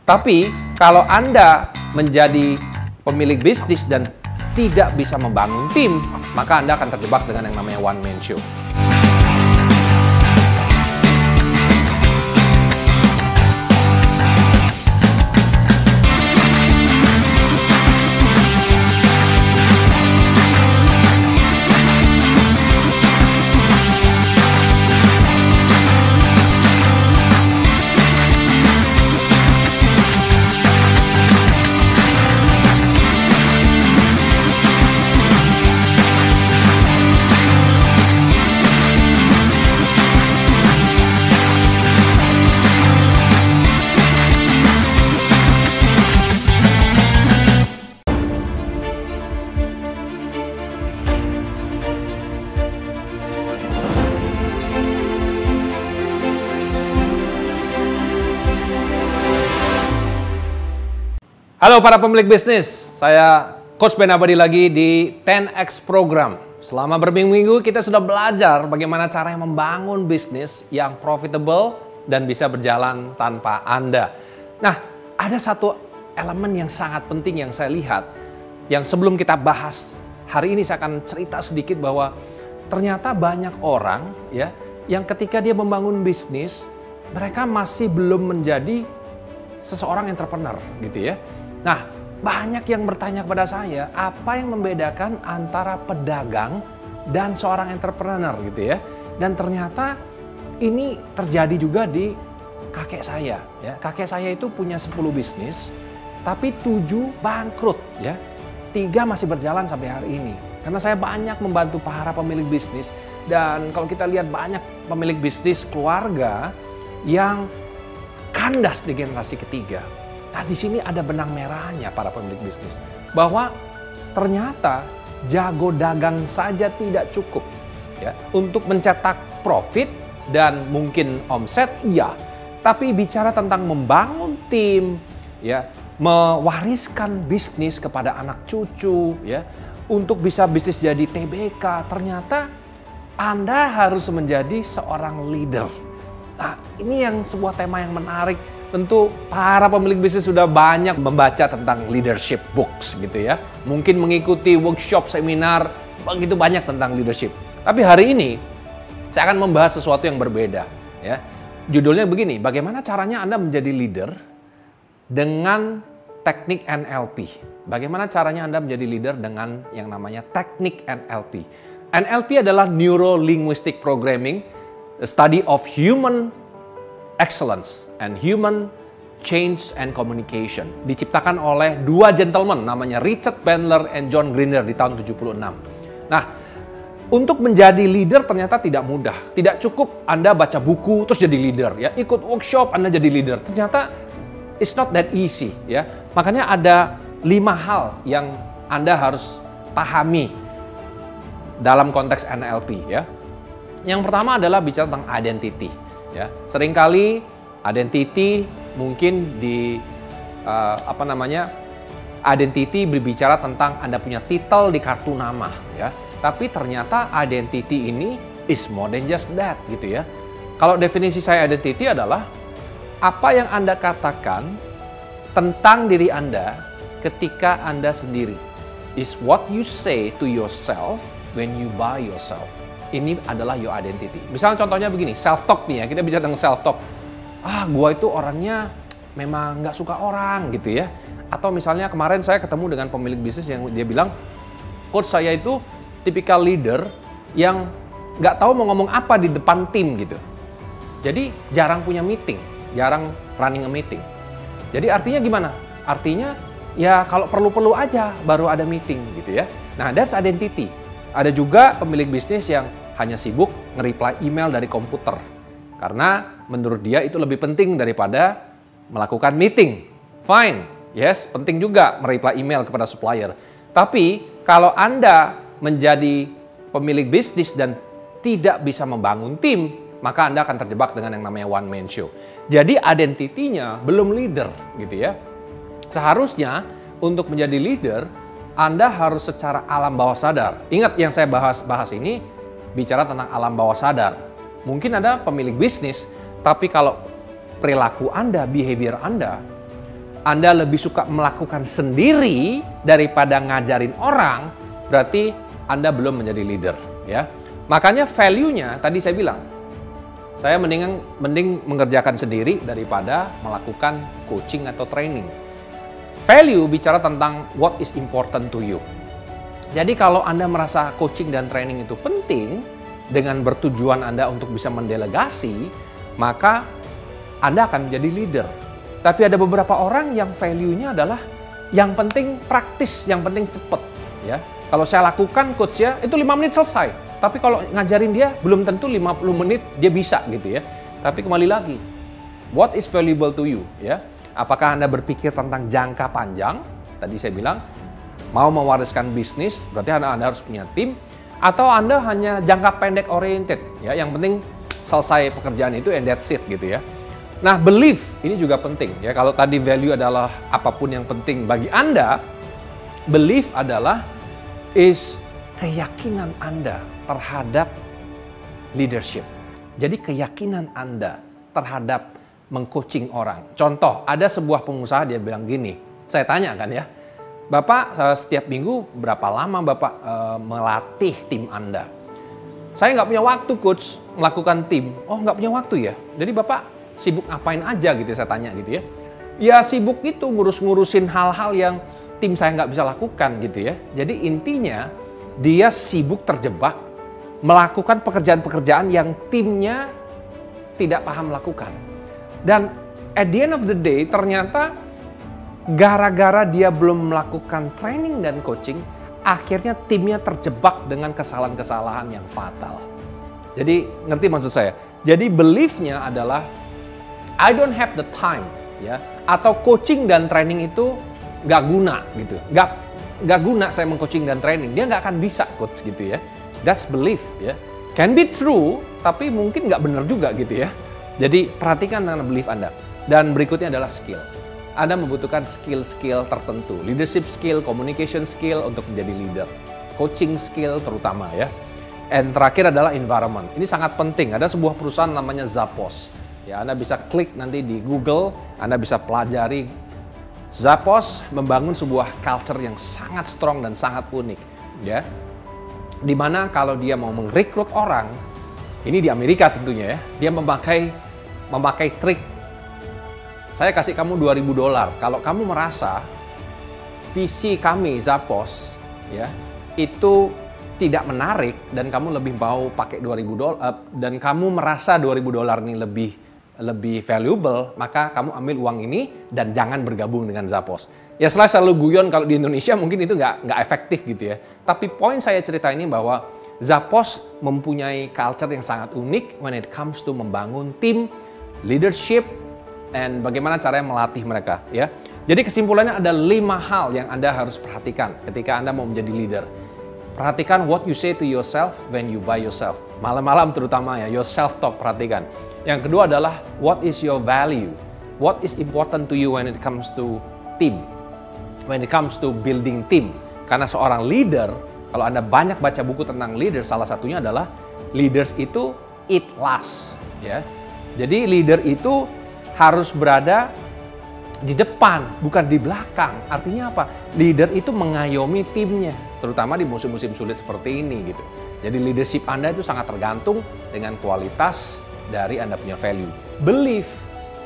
Tapi kalau Anda menjadi pemilik bisnis dan tidak bisa membangun tim, maka Anda akan terjebak dengan yang namanya one man show. Halo para pemilik bisnis, saya Coach Ben Abadi lagi di 10X Program. Selama berminggu-minggu kita sudah belajar bagaimana cara membangun bisnis yang profitable dan bisa berjalan tanpa Anda. Nah, ada satu elemen yang sangat penting yang saya lihat, yang sebelum kita bahas, hari ini saya akan cerita sedikit bahwa ternyata banyak orang ya yang ketika dia membangun bisnis, mereka masih belum menjadi seseorang entrepreneur gitu ya. Nah, banyak yang bertanya kepada saya, apa yang membedakan antara pedagang dan seorang entrepreneur gitu ya. Dan ternyata ini terjadi juga di kakek saya ya. Kakek saya itu punya 10 bisnis, tapi 7 bangkrut ya. 3 masih berjalan sampai hari ini. Karena saya banyak membantu para pemilik bisnis, dan kalau kita lihat banyak pemilik bisnis keluarga yang kandas di generasi ketiga. Nah, di sini ada benang merahnya para pemilik bisnis. Bahwa ternyata jago dagang saja tidak cukup ya untuk mencetak profit dan mungkin omset, iya. Tapi bicara tentang membangun tim, ya, mewariskan bisnis kepada anak cucu, ya, untuk bisa bisnis jadi TBK, ternyata Anda harus menjadi seorang leader. Nah, ini yang sebuah tema yang menarik. Tentu para pemilik bisnis sudah banyak membaca tentang leadership books gitu ya. Mungkin mengikuti workshop, seminar, begitu banyak tentang leadership. Tapi hari ini saya akan membahas sesuatu yang berbeda ya. Judulnya begini, bagaimana caranya Anda menjadi leader dengan teknik NLP. Bagaimana caranya Anda menjadi leader dengan yang namanya teknik NLP. NLP adalah Neuro Linguistic Programming, a study of human excellence and human change and communication. Diciptakan oleh 2 gentleman namanya Richard Bandler and John Grinder di tahun 76. Nah, untuk menjadi leader ternyata tidak mudah. Tidak cukup Anda baca buku terus jadi leader ya. Ikut workshop Anda jadi leader. Ternyata it's not that easy ya. Makanya ada 5 hal yang Anda harus pahami dalam konteks NLP ya. Yang pertama adalah bicara tentang identity. Ya, seringkali identity mungkin identity berbicara tentang Anda punya titel di kartu nama ya. Tapi ternyata identity ini is more than just that gitu ya. Kalau definisi saya identity adalah apa yang Anda katakan tentang diri Anda ketika Anda sendiri. Is what you say to yourself when you by yourself. Ini adalah your identity. Misalnya contohnya begini, self-talk nih ya, kita bicara tentang self-talk. Gua itu orangnya memang nggak suka orang gitu ya. Atau misalnya kemarin saya ketemu dengan pemilik bisnis yang dia bilang, coach saya itu tipikal leader yang nggak tahu mau ngomong apa di depan tim gitu. Jadi jarang punya meeting, jarang running a meeting. Jadi artinya gimana? Artinya ya kalau perlu-perlu aja baru ada meeting gitu ya. Nah, that's identity. Ada juga pemilik bisnis yang hanya sibuk nge-reply email dari komputer. Karena menurut dia itu lebih penting daripada melakukan meeting. Fine, yes, penting juga me-reply email kepada supplier. Tapi kalau Anda menjadi pemilik bisnis dan tidak bisa membangun tim, maka Anda akan terjebak dengan yang namanya one man show. Jadi identitinya belum leader gitu ya. Seharusnya untuk menjadi leader, Anda harus secara alam bawah sadar. Ingat yang saya bahas ini bicara tentang alam bawah sadar. Mungkin Anda pemilik bisnis, tapi kalau perilaku Anda, behavior Anda Anda lebih suka melakukan sendiri daripada ngajarin orang, berarti Anda belum menjadi leader, ya. Makanya value-nya tadi saya bilang, saya mending mengerjakan sendiri daripada melakukan coaching atau training. Value bicara tentang what is important to you. Jadi kalau Anda merasa coaching dan training itu penting, dengan bertujuan Anda untuk bisa mendelegasi, maka Anda akan menjadi leader. Tapi ada beberapa orang yang value-nya adalah yang penting praktis, yang penting cepet. Ya. Kalau saya lakukan coach ya, itu 5 menit selesai. Tapi kalau ngajarin dia, belum tentu 50 menit dia bisa gitu ya. Tapi kembali lagi, what is valuable to you? Ya. Apakah Anda berpikir tentang jangka panjang? Tadi saya bilang, mau mewariskan bisnis, berarti Anda harus punya tim. Atau Anda hanya jangka pendek oriented. Ya. Yang penting selesai pekerjaan itu and that's it gitu ya. Nah, belief ini juga penting ya. Kalau tadi value adalah apapun yang penting bagi Anda, belief adalah keyakinan Anda terhadap leadership. Jadi keyakinan Anda terhadap mengcoaching orang. Contoh, ada sebuah pengusaha dia bilang gini, saya tanya kan ya, Bapak setiap minggu berapa lama Bapak melatih tim Anda? Saya nggak punya waktu coach melakukan tim. Oh, nggak punya waktu ya? Jadi Bapak sibuk ngapain aja gitu, saya tanya gitu ya. Ya sibuk itu ngurusin hal-hal yang tim saya nggak bisa lakukan gitu ya. Jadi intinya dia sibuk terjebak melakukan pekerjaan-pekerjaan yang timnya tidak paham melakukan. Dan at the end of the day ternyata gara-gara dia belum melakukan training dan coaching, akhirnya timnya terjebak dengan kesalahan-kesalahan yang fatal. Jadi ngerti maksud saya? Jadi belief-nya adalah I don't have the time, ya. Atau coaching dan training itu nggak guna gitu, nggak guna saya mengcoaching dan training, dia nggak akan bisa coach gitu ya. That's belief ya. Can be true, tapi mungkin nggak benar juga gitu ya. Jadi perhatikan dengan belief Anda. Dan berikutnya adalah skill. Anda membutuhkan skill-skill tertentu, leadership skill, communication skill untuk menjadi leader, coaching skill terutama ya. And terakhir adalah environment. Ini sangat penting. Ada sebuah perusahaan namanya Zappos. Ya, Anda bisa klik nanti di Google, Anda bisa pelajari. Zappos membangun sebuah culture yang sangat strong dan sangat unik, ya. Dimana kalau dia mau merekrut orang, ini di Amerika tentunya ya, dia memakai trik. Saya kasih kamu $2.000. Kalau kamu merasa visi kami Zappos, ya, itu tidak menarik dan kamu lebih mau pakai $2.000 dan kamu merasa $2.000 ini lebih valuable, maka kamu ambil uang ini dan jangan bergabung dengan Zappos. Ya selalu guyon kalau di Indonesia mungkin itu nggak efektif gitu ya. Tapi poin saya cerita ini bahwa Zappos mempunyai culture yang sangat unik when it comes to membangun tim, leadership, and bagaimana caranya melatih mereka ya. Jadi kesimpulannya ada 5 hal yang Anda harus perhatikan ketika Anda mau menjadi leader. Perhatikan what you say to yourself when you by yourself. Malam-malam terutama ya, your self-talk perhatikan. Yang kedua adalah what is your value? What is important to you when it comes to team? When it comes to building team. Karena seorang leader, kalau Anda banyak baca buku tentang leader, salah satunya adalah leaders itu eat last. Ya. Jadi leader itu harus berada di depan, bukan di belakang. Artinya apa? Leader itu mengayomi timnya, terutama di musim-musim sulit seperti ini gitu. Jadi leadership Anda itu sangat tergantung dengan kualitas dari Anda punya value. Belief,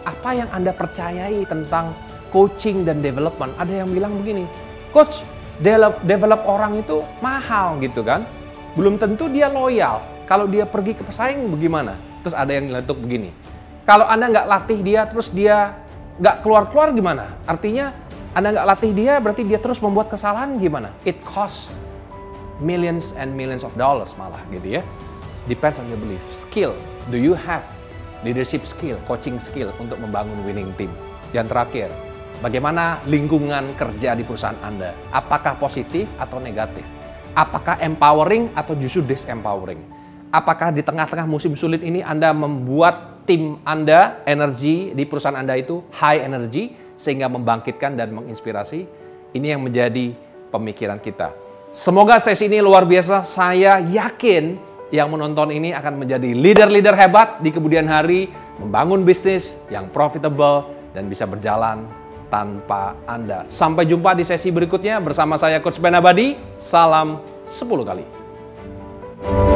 apa yang Anda percayai tentang coaching dan development. Ada yang bilang begini, coach, develop orang itu mahal gitu kan. Belum tentu dia loyal. Kalau dia pergi ke pesaing bagaimana? Terus ada yang nyeletuk begini, kalau Anda nggak latih dia terus dia nggak keluar-keluar gimana? Artinya Anda nggak latih dia berarti dia terus membuat kesalahan gimana? It costs millions and millions of dollars malah gitu ya. Depends on your belief. Skill. Do you have leadership skill, coaching skill untuk membangun winning team? Yang terakhir, bagaimana lingkungan kerja di perusahaan Anda? Apakah positif atau negatif? Apakah empowering atau justru disempowering? Apakah di tengah-tengah musim sulit ini Anda membuat tim Anda, energi di perusahaan Anda itu high energy sehingga membangkitkan dan menginspirasi? Ini yang menjadi pemikiran kita. Semoga sesi ini luar biasa. Saya yakin yang menonton ini akan menjadi leader-leader hebat di kemudian hari, membangun bisnis yang profitable dan bisa berjalan tanpa Anda. Sampai jumpa di sesi berikutnya bersama saya Coach Ben Abadi. Salam 10 kali.